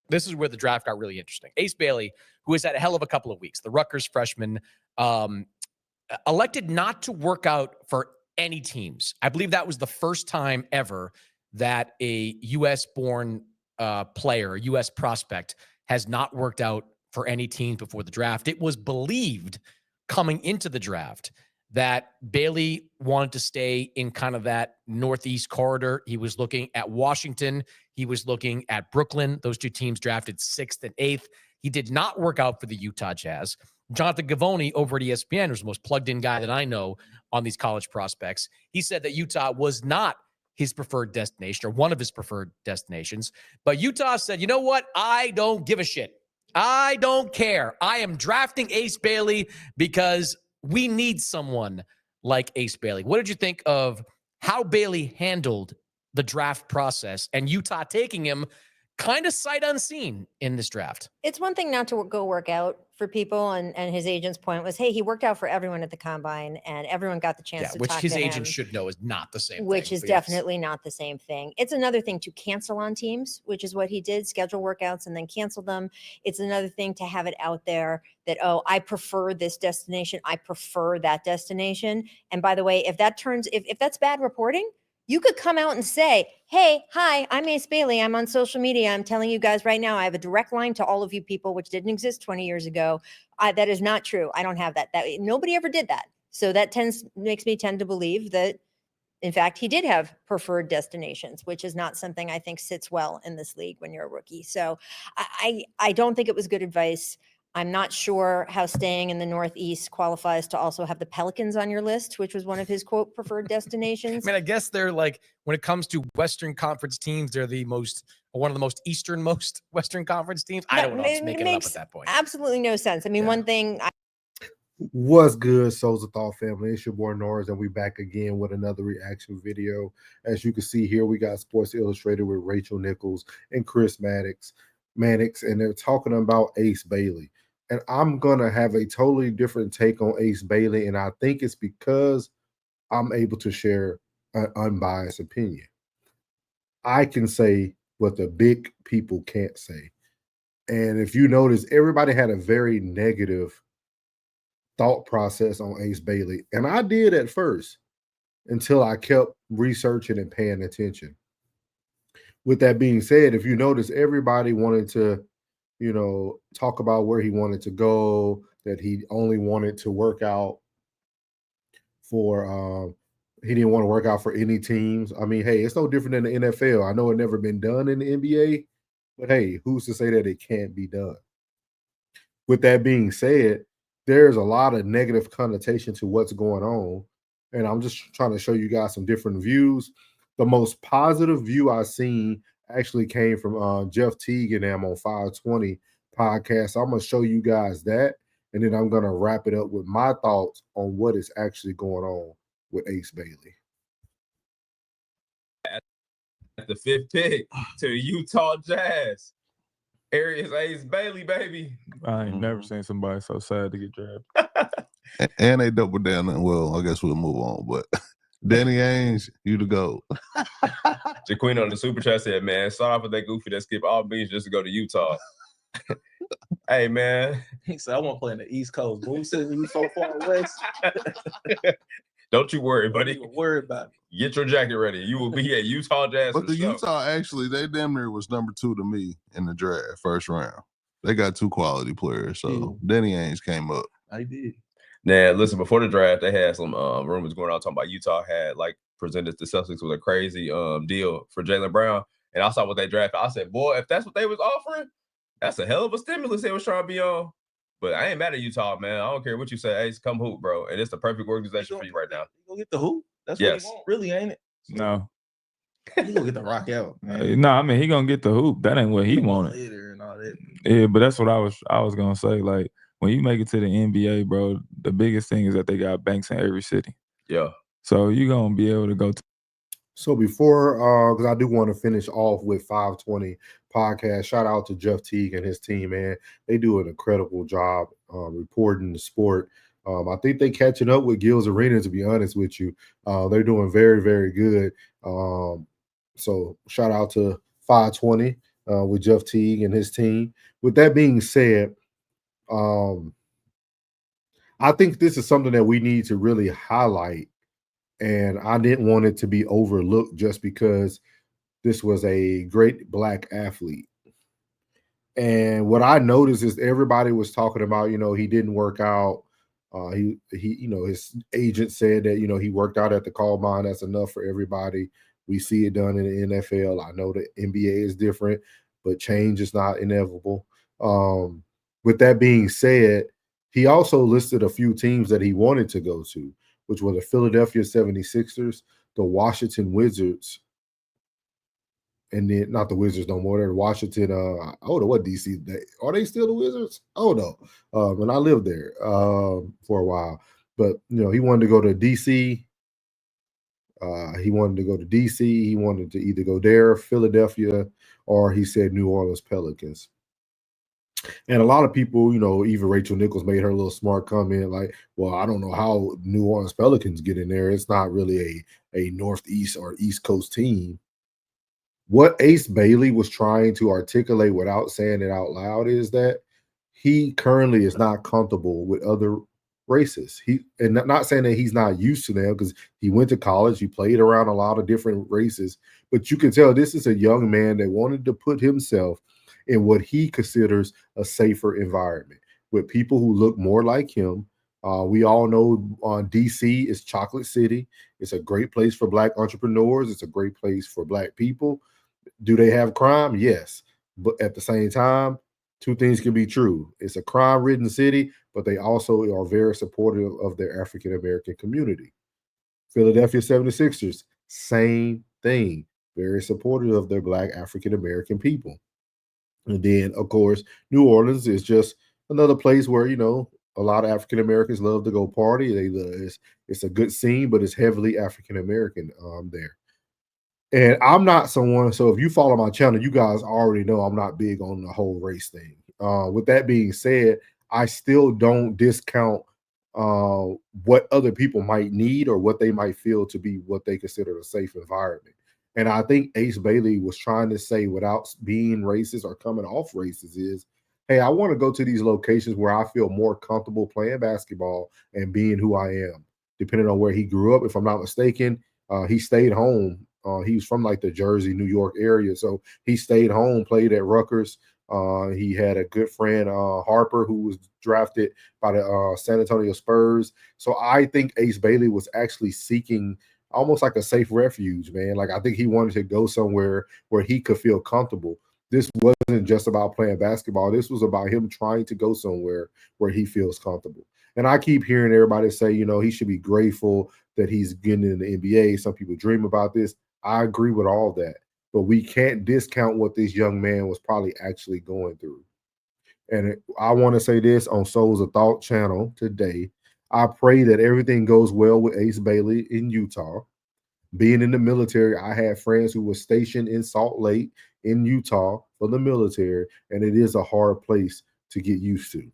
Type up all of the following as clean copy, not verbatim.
this is where the draft got really interesting. Ace Bailey, who has had a hell of a couple of weeks, the Rutgers freshman, elected not to work out for any teams. I believe that was the first time ever that a U.S.-born player, a U.S. prospect, has not worked out for any teams before the draft. It was believed coming into the draft that Bailey wanted to stay in kind of that Northeast corridor. He was looking at Washington. He was looking at Brooklyn. Those two teams drafted 6th and 8th. He did not work out for the Utah Jazz. Jonathan Givony over at ESPN, who's the most plugged-in guy that I know on these college prospects, he said that Utah was not his preferred destination or one of his preferred destinations. But Utah said, you know what? I don't give a shit. I don't care. I am drafting Ace Bailey because we need someone like Ace Bailey. What did you think of how Bailey handled the draft process and Utah taking him kind of sight unseen in this draft? It's one thing not to go work out for people, and his agent's point was, hey, he worked out for everyone at the combine, and everyone got the chance to which talk his to agent him, should know is not the same which thing. is definitely not the same thing. It's another thing to cancel on teams, which is what he did, schedule workouts and then cancel them. It's another thing to have it out there that, oh, I prefer this destination, I prefer that destination. And by the way, if that's bad reporting, you could come out and say, hey, hi, I'm Ace Bailey. I'm on social media. I'm telling you guys right now, I have a direct line to all of you people, which didn't exist 20 years ago. That is not true. I don't have that. Nobody ever did that. So that makes me tend to believe that, in fact, he did have preferred destinations, which is not something I think sits well in this league when you're a rookie. So I don't think it was good advice. I'm not sure how staying in the Northeast qualifies to also have the Pelicans on your list, which was one of his, quote, preferred destinations. I mean, I guess they're like, when it comes to Western Conference teams, they're one of the most easternmost Western Conference teams. I don't know. I'm just making it up at that point. Absolutely no sense. I mean, one thing. What's good, Souls of Thought family? It's your boy Norris, and we back again with another reaction video. As you can see here, we got Sports Illustrated with Rachel Nichols and Chris Mannix, and they're talking about Ace Bailey. And I'm going to have a totally different take on Ace Bailey, and I think it's because I'm able to share an unbiased opinion. I can say what the big people can't say. And if you notice, everybody had a very negative thought process on Ace Bailey. And I did at first until I kept researching and paying attention. With that being said, if you notice, everybody wanted to, talk about where he wanted to go, that he only wanted to work out for, he didn't want to work out for any teams. I mean, hey, it's no different than the NFL. I know it never been done in the NBA, but hey, who's to say that it can't be done? With that being said, there's a lot of negative connotation to what's going on. And I'm just trying to show you guys some different views. The most positive view I've seen actually came from Jeff Teague and them on 520 podcast. So I'm going to show you guys that. And then I'm going to wrap it up with my thoughts on what is actually going on with Ace Bailey. At the 5th pick to the Utah Jazz. Areas Ace Bailey, baby. I ain't never seen somebody so sad to get drafted. And they doubled down. Well, I guess we'll move on. But Danny Ainge, you to go. Jaqueen on the super chat said, man, start off with that goofy that skip all beats just to go to Utah. Hey, man. He said, I want to play in the East Coast. Boom says you so far west. Don't you worry, buddy. Don't even worry about it. Get your jacket ready. You will be at Utah Jazz. But the Utah, actually, they damn near was number 2 to me in the draft, first round. They got 2 quality players. So Danny Ainge came up. I did. Now, listen, before the draft, they had some rumors going on talking about Utah had presented the Celtics with a crazy deal for Jaylen Brown. And I saw what they drafted. I said, boy, if that's what they was offering, that's a hell of a stimulus they was trying to be on. But I ain't mad at Utah, man. I don't care what you say. Hey, come hoop, bro. And it's the perfect organization for you right now. You gonna get the hoop? That's what you want, really, ain't it? No. You gonna get the rock out, man. No, I mean, he gonna get the hoop. That ain't what he wanted. And all that. Yeah, but that's what I was gonna say. Like, when you make it to the NBA, bro, the biggest thing is that they got banks in every city. Yeah. So you're gonna be able to go to. So before, because I do want to finish off with 520 podcast, shout out to Jeff Teague and his team, man. They do an incredible job reporting the sport. I think they catching up with Gil's Arena, to be honest with you. They're doing very, very good. So shout out to 520. with Jeff Teague and his team. With that being said, I think this is something that we need to really highlight, and I didn't want it to be overlooked just because this was a great black athlete. And what I noticed is everybody was talking about, he didn't work out. His agent said that, he worked out at the combine. That's enough for everybody. We see it done in the NFL. I know the NBA is different, but change is not inevitable. With that being said, he also listed a few teams that he wanted to go to, which were the Philadelphia 76ers, the Washington Wizards, and then not the Wizards no more. They're Washington. I don't know what DC. Are they still the Wizards? Oh no. And I lived there for a while, but he wanted to go to DC. He wanted to go to DC. He wanted to either go there, Philadelphia, or he said New Orleans Pelicans. And a lot of people, even Rachel Nichols made her little smart comment like, well, I don't know how New Orleans Pelicans get in there. It's not really a Northeast or East Coast team. What Ace Bailey was trying to articulate without saying it out loud is that he currently is not comfortable with other races. And not saying that he's not used to them, because he went to college, he played around a lot of different races, but you can tell this is a young man that wanted to put himself in what he considers a safer environment with people who look more like him. We all know DC is Chocolate City. It's a great place for Black entrepreneurs. It's a great place for Black people. Do they have crime? Yes. But at the same time, two things can be true. It's a crime-ridden city, but they also are very supportive of their African-American community. Philadelphia 76ers, same thing. Very supportive of their Black African-American people. And then, of course, New Orleans is just another place where, a lot of African-Americans love to go party. It's a good scene, but it's heavily African-American there. And I'm not someone, so if you follow my channel, you guys already know I'm not big on the whole race thing. With that being said, I still don't discount what other people might need or what they might feel to be what they consider a safe environment. And I think Ace Bailey was trying to say, without being racist or coming off racist, is, hey, I want to go to these locations where I feel more comfortable playing basketball and being who I am. Depending on where he grew up, if I'm not mistaken, he stayed home. He was from like the Jersey, New York area. So he stayed home, played at Rutgers. He had a good friend, Harper, who was drafted by the San Antonio Spurs. So I think Ace Bailey was actually seeking almost like a safe refuge, man. Like, I think he wanted to go somewhere where he could feel comfortable. This wasn't just about playing basketball. This was about him trying to go somewhere where he feels comfortable. And I keep hearing everybody say, he should be grateful that he's getting in the NBA. Some people dream about this. I agree with all that, but we can't discount what this young man was probably actually going through. And I want to say this on Souls of Thought channel today. I pray that everything goes well with Ace Bailey in Utah. Being in the military, I had friends who were stationed in Salt Lake in Utah for the military, and it is a hard place to get used to.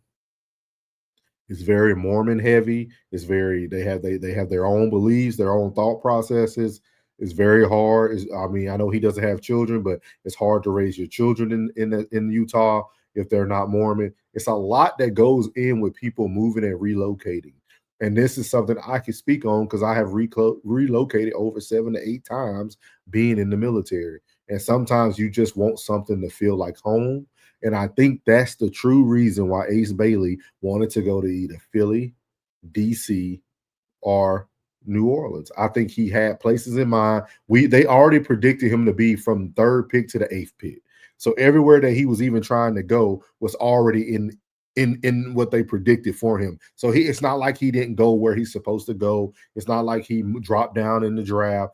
It's very Mormon heavy. It's very, they have their own beliefs, their own thought processes. It's very hard. I know he doesn't have children, but it's hard to raise your children in Utah if they're not Mormon. It's a lot that goes in with people moving and relocating. And this is something I can speak on because I have relocated over 7 to 8 times being in the military. And sometimes you just want something to feel like home. And I think that's the true reason why Ace Bailey wanted to go to either Philly, DC, or New Orleans. I think he had places in mind. They already predicted him to be from 3rd pick to the 8th pick. So everywhere that he was even trying to go was already in what they predicted for him. So it's not like he didn't go where he's supposed to go. It's not like he dropped down in the draft.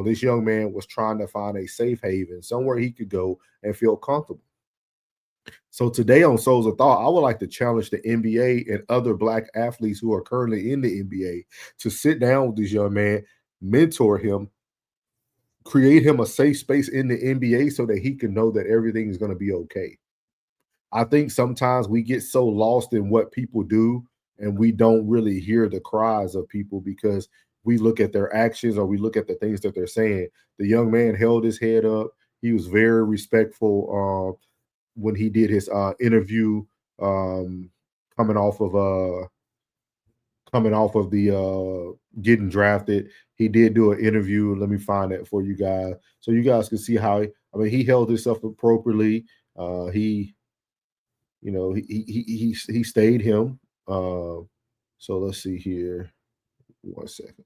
This young man was trying to find a safe haven, somewhere he could go and feel comfortable. So today on Souls of Thought, I would like to challenge the NBA and other Black athletes who are currently in the NBA to sit down with this young man, mentor him, create him a safe space in the NBA so that he can know that everything is going to be okay. I think sometimes we get so lost in what people do and we don't really hear the cries of people because we look at their actions or we look at the things that they're saying. The young man held his head up. He was very respectful when he did his interview coming off of the getting drafted. He did do an interview. Let me find that for you guys, so you guys can see how he held himself appropriately. He he stayed him. So let's see here. 1 second.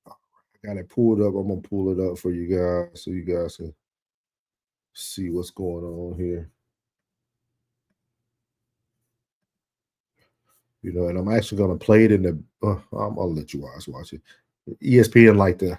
I got it pulled up. I'm gonna pull it up for you guys so you guys can see what's going on here. And I'm actually gonna play it in the. I'll let you guys watch it. ESPN like the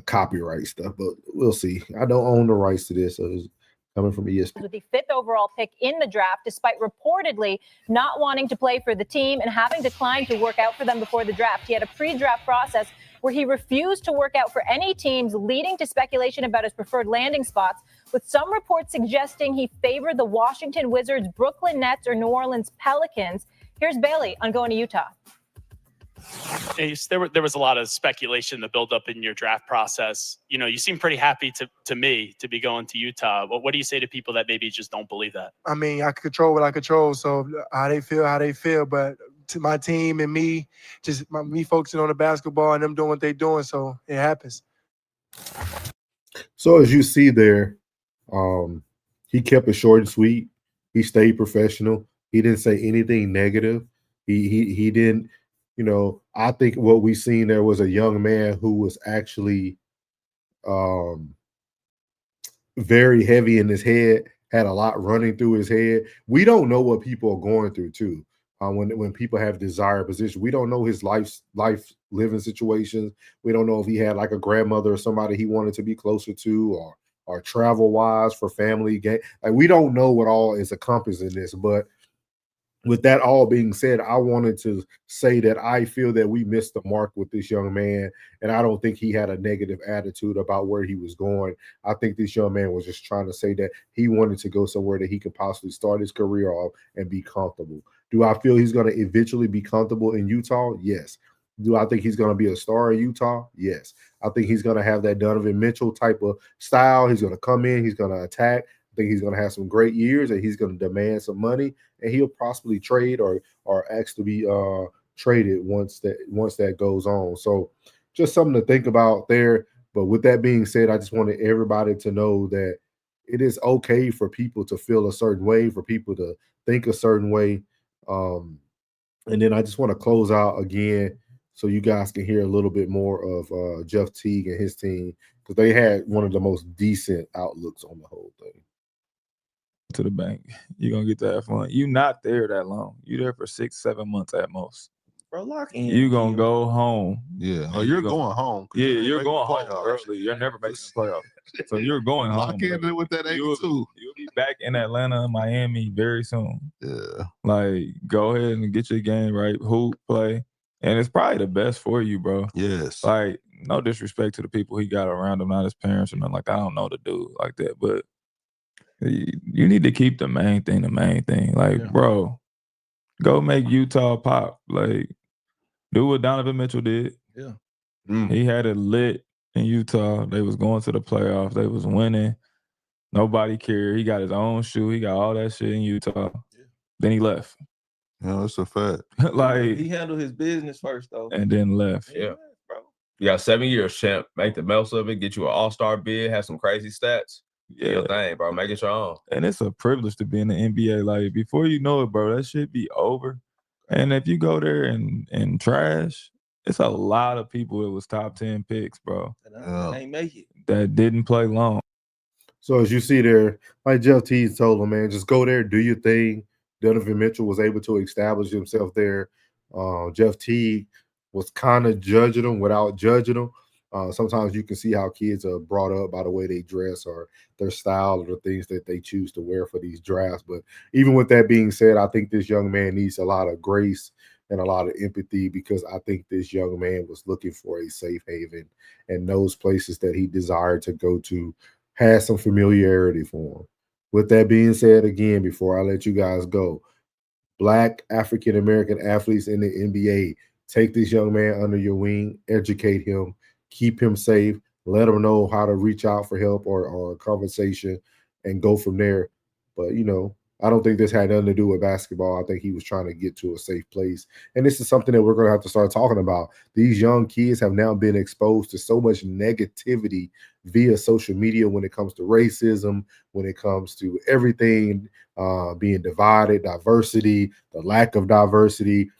copyright stuff, but we'll see. I don't own the rights to this, so it's coming from ESPN. With the 5th overall pick in the draft, despite reportedly not wanting to play for the team and having declined to work out for them before the draft. He had a pre-draft process where he refused to work out for any teams, leading to speculation about his preferred landing spots, with some reports suggesting he favored the Washington Wizards, Brooklyn Nets, or New Orleans Pelicans. Here's Bailey on going to Utah. Ace, there was a lot of speculation, the buildup in your draft process. You seem pretty happy to me to be going to Utah. What do you say to people that maybe just don't believe that? I mean, I control what I control. So how they feel. But to my team and me, me focusing on the basketball and them doing what they're doing. So it happens. So as you see there, he kept it short and sweet. He stayed professional. He didn't say anything negative. He didn't. I think what we seen there was a young man who was actually very heavy in his head, had a lot running through his head. We don't know what people are going through too. When people have desired position, we don't know his life living situations. We don't know if he had like a grandmother or somebody he wanted to be closer to, or travel wise for family game. Like we don't know what all is encompassed in this, but with that all being said, I wanted to say that I feel that we missed the mark with this young man, and I don't think he had a negative attitude about where he was going. I think this young man was just trying to say that he wanted to go somewhere that he could possibly start his career off and be comfortable. Do I feel he's going to eventually be comfortable in Utah? Yes. Do I think he's going to be a star in Utah? Yes. I think he's going to have that Donovan Mitchell type of style. He's going to come in, he's going to attack. I think he's going to have some great years, and he's going to demand some money, and he'll possibly trade or ask to be traded once that goes on. So just something to think about there. But with that being said, I just wanted everybody to know that it is okay for people to feel a certain way, for people to think a certain way. And then I just want to close out again so you guys can hear a little bit more of Jeff Teague and his team, because they had one of the most decent outlooks on the whole thing. To the bank, you're gonna get to have fun. You're not there that long. You're there for 6-7 months at most. Bro, lock in. You're gonna go home. Yeah. Oh, you're going home. Yeah, you're going home early. You're never making the playoffs. So you're going home. Lock in with that 82. You'll be back in Atlanta, Miami very soon. Yeah. Like, go ahead and get your game right. Hoop, play. And it's probably the best for you, bro. Yes. Like, no disrespect to the people he got around him, not his parents or nothing like that. I don't know the dude like that, but you need to keep the main thing. Like, bro, go make Utah pop. Like, do what Donovan Mitchell did. Yeah. He had it lit in Utah. They was going to the playoffs. They was winning. Nobody cared. He got his own shoe. He got all that shit in Utah. Yeah. Then he left. Yeah, that's a fact. Like, he handled his business first, though. And then left. Yeah. Bro. You got 7 years, champ. Make the most of it. Get you an all-star bid. Have some crazy stats. Yeah, your thing, bro. Make it your own. And it's a privilege to be in the NBA. Like, before you know it, bro, that shit be over. And if you go there and trash, it's a lot of people that was top 10 picks, bro. And they make it. That didn't play long. So as you see there, like Jeff Teague told him, man, just go there, do your thing. Donovan Mitchell was able to establish himself there. Jeff Teague was kind of judging him without judging him. Sometimes you can see how kids are brought up by the way they dress or their style or the things that they choose to wear for these drafts. But even with that being said, I think this young man needs a lot of grace and a lot of empathy because I think this young man was looking for a safe haven, and those places that he desired to go to had some familiarity for him. With that being said, again, before I let you guys go, Black African American athletes in the NBA, take this young man under your wing, educate him, keep him safe, let him know how to reach out for help or a conversation, and go from there. But I don't think this had nothing to do with basketball. I think he was trying to get to a safe place. And this is something that we're going to have to start talking about. These young kids have now been exposed to so much negativity via social media when it comes to racism, when it comes to everything being divided, diversity, the lack of diversity.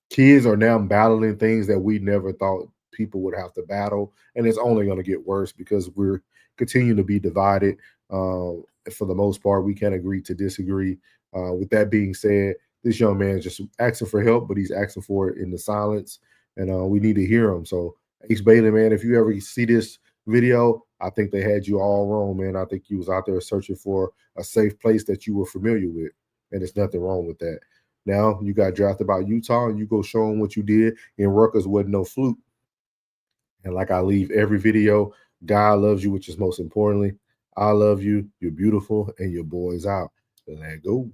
Kids are now battling things that we never thought people would have to battle, and it's only going to get worse because we're continuing to be divided. For the most part, we can't agree to disagree. With that being said, this young man is just asking for help, but he's asking for it in the silence, and we need to hear him. So, Ace Bailey, man, if you ever see this video, I think they had you all wrong, man. I think you was out there searching for a safe place that you were familiar with, and there's nothing wrong with that. Now you got drafted by Utah, and you go show them what you did. And Rutgers wasn't no fluke. And like I leave every video, God loves you, which is most importantly. I love you. You're beautiful, and your boy's out. Let go.